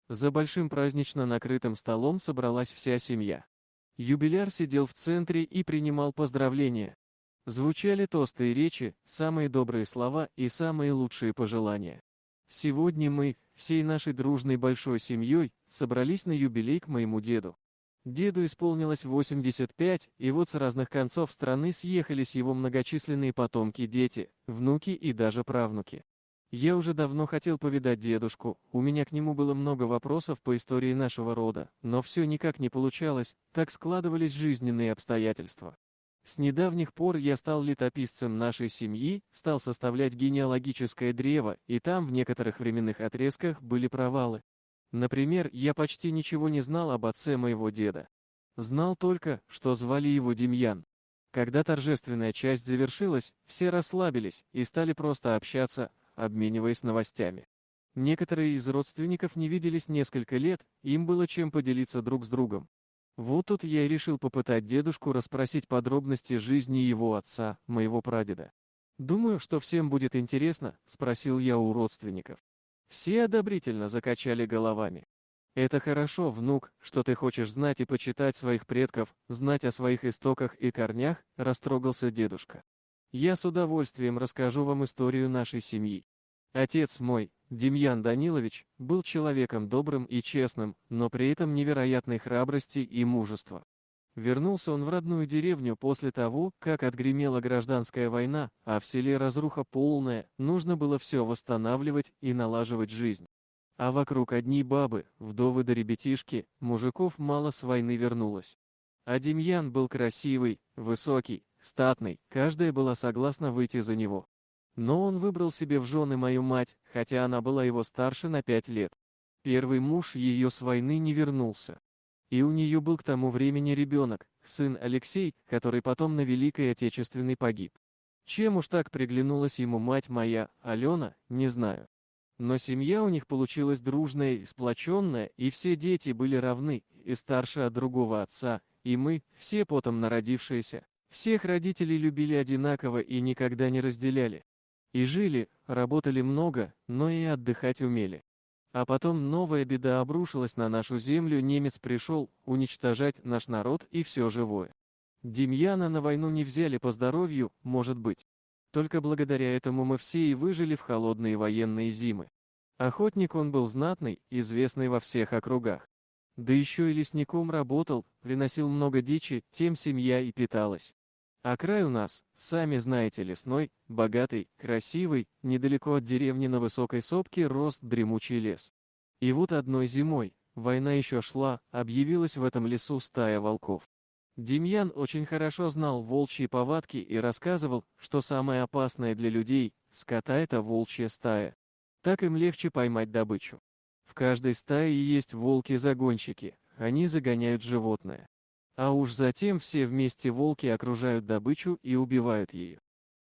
За большим празднично накрытым столом собралась вся семья. Юбиляр сидел в центре и принимал поздравления. Звучали тосты и речи, самые добрые слова и самые лучшие пожелания. Сегодня мы, всей нашей дружной большой семьей, собрались на юбилей к моему деду. Деду исполнилось 85, и вот с разных концов страны съехались его многочисленные потомки, дети, внуки и даже правнуки. Я уже давно хотел повидать дедушку, у меня к нему было много вопросов по истории нашего рода, но все никак не получалось, так складывались жизненные обстоятельства. С недавних пор я стал летописцем нашей семьи, стал составлять генеалогическое древо, и там в некоторых временных отрезках были провалы. Например, я почти ничего не знал об отце моего деда. Знал только, что звали его Демьян. Когда торжественная часть завершилась, все расслабились и стали просто общаться, обмениваясь новостями. Некоторые из родственников не виделись несколько лет, им было чем поделиться друг с другом. Вот тут я и решил попытать дедушку расспросить подробности жизни его отца, моего прадеда. «Думаю, что всем будет интересно», — спросил я у родственников. Все одобрительно закачали головами. «Это хорошо, внук, что ты хочешь знать и почитать своих предков, знать о своих истоках и корнях», — растрогался дедушка. «Я с удовольствием расскажу вам историю нашей семьи. Отец мой, Демьян Данилович, был человеком добрым и честным, но при этом невероятной храбрости и мужества. Вернулся он в родную деревню после того, как отгремела гражданская война, а в селе разруха полная, нужно было все восстанавливать и налаживать жизнь. А вокруг одни бабы, вдовы да ребятишки, мужиков мало с войны вернулось. А Демьян был красивый, высокий, статный, каждая была согласна выйти за него. Но он выбрал себе в жены мою мать, хотя она была его старше на 5 лет. Первый муж ее с войны не вернулся. И у нее был к тому времени ребенок, сын Алексей, который потом на Великой Отечественной погиб. Чем уж так приглянулась ему мать моя, Алена, не знаю. Но семья у них получилась дружная и сплоченная, и все дети были равны, и старше от другого отца, и мы, все потом народившиеся, всех родителей любили одинаково и никогда не разделяли. И жили, работали много, но и отдыхать умели. А потом новая беда обрушилась на нашу землю, немец пришел уничтожать наш народ и все живое. Демьяна на войну не взяли по здоровью, может быть. Только благодаря этому мы все и выжили в холодные военные зимы. Охотник он был знатный, известный во всех округах. Да еще и лесником работал, приносил много дичи, тем семья и питалась. А край у нас, сами знаете, лесной, богатый, красивый, недалеко от деревни на высокой сопке рос дремучий лес. И вот одной зимой, война еще шла, объявилась в этом лесу стая волков. Демьян очень хорошо знал волчьи повадки и рассказывал, что самое опасное для людей, скота, это волчья стая. Так им легче поймать добычу. В каждой стае есть волки-загонщики, они загоняют животное. А уж затем все вместе волки окружают добычу и убивают ее.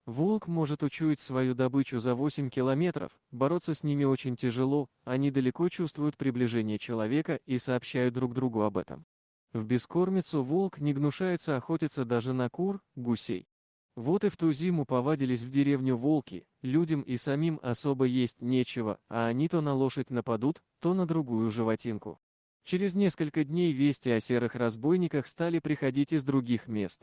Волк может учуять свою добычу за 8 километров, бороться с ними очень тяжело, они далеко чувствуют приближение человека и сообщают друг другу об этом. В бескормицу волк не гнушается охотиться даже на кур, гусей. Вот и в ту зиму повадились в деревню волки, людям и самим особо есть нечего, а они то на лошадь нападут, то на другую животинку. Через несколько дней вести о серых разбойниках стали приходить из других мест.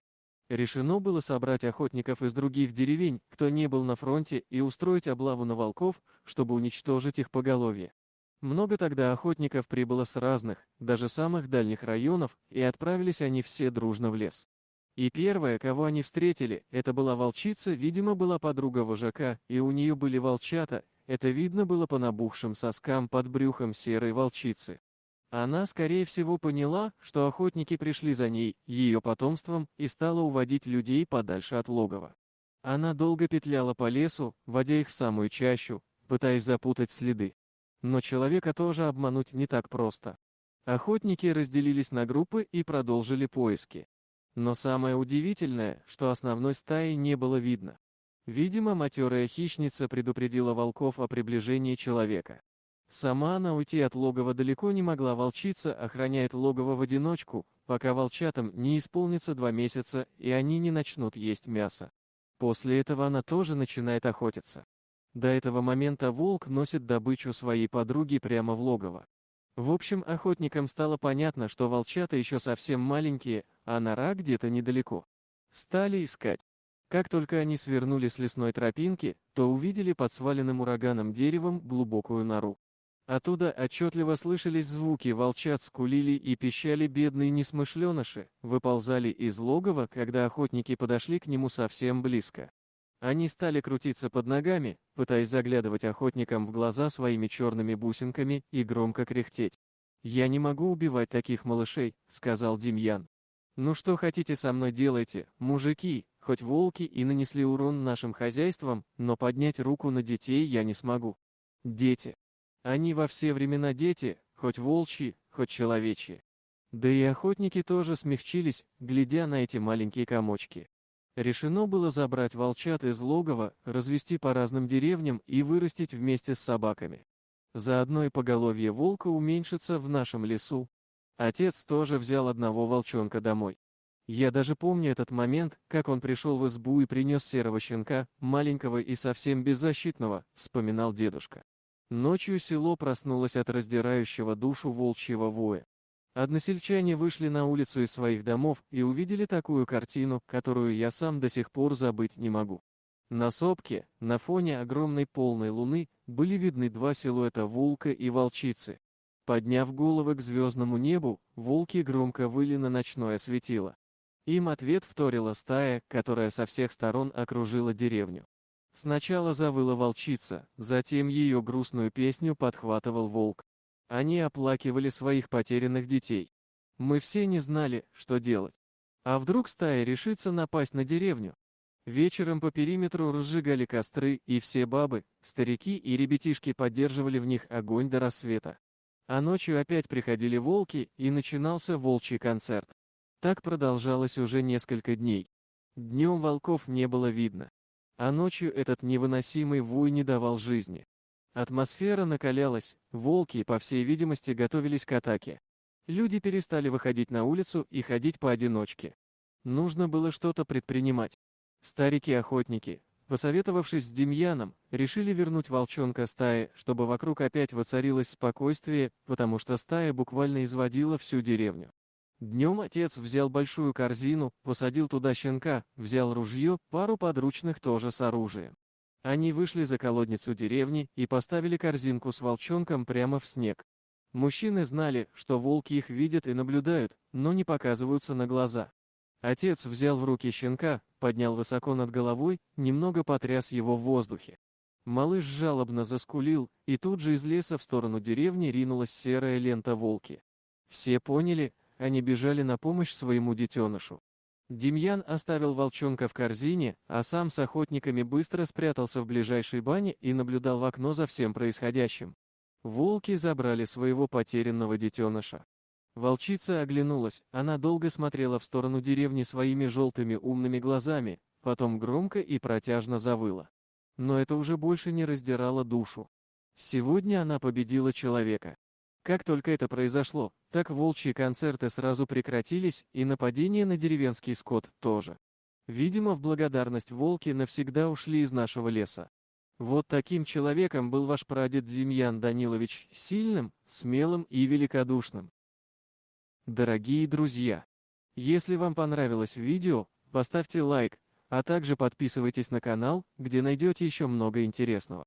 Решено было собрать охотников из других деревень, кто не был на фронте, и устроить облаву на волков, чтобы уничтожить их поголовье. Много тогда охотников прибыло с разных, даже самых дальних районов, и отправились они все дружно в лес. И первая, кого они встретили, это была волчица, видимо, была подруга вожака, и у нее были волчата, это видно было по набухшим соскам под брюхом серой волчицы. Она, скорее всего, поняла, что охотники пришли за ней, ее потомством, и стала уводить людей подальше от логова. Она долго петляла по лесу, водя их в самую чащу, пытаясь запутать следы. Но человека тоже обмануть не так просто. Охотники разделились на группы и продолжили поиски. Но самое удивительное, что основной стаи не было видно. Видимо, матерая хищница предупредила волков о приближении человека. Сама она уйти от логова далеко не могла, волчица охраняет логово в одиночку, пока волчатам не исполнится 2 месяца и они не начнут есть мясо. После этого она тоже начинает охотиться. До этого момента волк носит добычу своей подруги прямо в логово. В общем, охотникам стало понятно, что волчата еще совсем маленькие, а нора где-то недалеко. Стали искать. Как только они свернули с лесной тропинки, то увидели под сваленным ураганом деревом глубокую нору. Оттуда отчетливо слышались звуки, волчат скулили и пищали бедные несмышленыши, выползали из логова, когда охотники подошли к нему совсем близко. Они стали крутиться под ногами, пытаясь заглядывать охотникам в глаза своими черными бусинками и громко кряхтеть. «Я не могу убивать таких малышей», — сказал Демьян. «Ну что хотите со мной делайте, мужики, хоть волки и нанесли урон нашим хозяйствам, но поднять руку на детей я не смогу. Дети. Они во все времена дети, хоть волчьи, хоть человечьи». Да и охотники тоже смягчились, глядя на эти маленькие комочки. Решено было забрать волчат из логова, развести по разным деревням и вырастить вместе с собаками. Заодно и поголовье волка уменьшится в нашем лесу. Отец тоже взял одного волчонка домой. Я даже помню этот момент, как он пришел в избу и принес серого щенка, маленького и совсем беззащитного, вспоминал дедушка. Ночью село проснулось от раздирающего душу волчьего воя. Односельчане вышли на улицу из своих домов и увидели такую картину, которую я сам до сих пор забыть не могу. На сопке, на фоне огромной полной луны, были видны два силуэта волка и волчицы. Подняв головы к звездному небу, волки громко выли на ночное светило. Им ответ вторила стая, которая со всех сторон окружила деревню. Сначала завыла волчица, затем ее грустную песню подхватывал волк. Они оплакивали своих потерянных детей. Мы все не знали, что делать. А вдруг стая решится напасть на деревню? Вечером по периметру разжигали костры, и все бабы, старики и ребятишки поддерживали в них огонь до рассвета. А ночью опять приходили волки, и начинался волчий концерт. Так продолжалось уже несколько дней. Днем волков не было видно. А ночью этот невыносимый вой не давал жизни. Атмосфера накалялась, волки, по всей видимости, готовились к атаке. Люди перестали выходить на улицу и ходить поодиночке. Нужно было что-то предпринимать. Старики-охотники, посоветовавшись с Демьяном, решили вернуть волчонка стае, чтобы вокруг опять воцарилось спокойствие, потому что стая буквально изводила всю деревню. Днем отец взял большую корзину, посадил туда щенка, взял ружье, пару подручных тоже с оружием. Они вышли за колодницу деревни и поставили корзинку с волчонком прямо в снег. Мужчины знали, что волки их видят и наблюдают, но не показываются на глаза. Отец взял в руки щенка, поднял высоко над головой, немного потряс его в воздухе. Малыш жалобно заскулил, и тут же из леса в сторону деревни ринулась серая лента волки. Все поняли, они бежали на помощь своему детенышу. Демьян оставил волчонка в корзине, а сам с охотниками быстро спрятался в ближайшей бане и наблюдал в окно за всем происходящим. Волки забрали своего потерянного детеныша. Волчица оглянулась, она долго смотрела в сторону деревни своими желтыми умными глазами, потом громко и протяжно завыла. Но это уже больше не раздирало душу. Сегодня она победила человека. Как только это произошло, так волчьи концерты сразу прекратились, и нападения на деревенский скот тоже. Видимо, в благодарность волки навсегда ушли из нашего леса. Вот таким человеком был ваш прадед Демьян Данилович, сильным, смелым и великодушным. Дорогие друзья, если вам понравилось видео, поставьте лайк, а также подписывайтесь на канал, где найдете еще много интересного.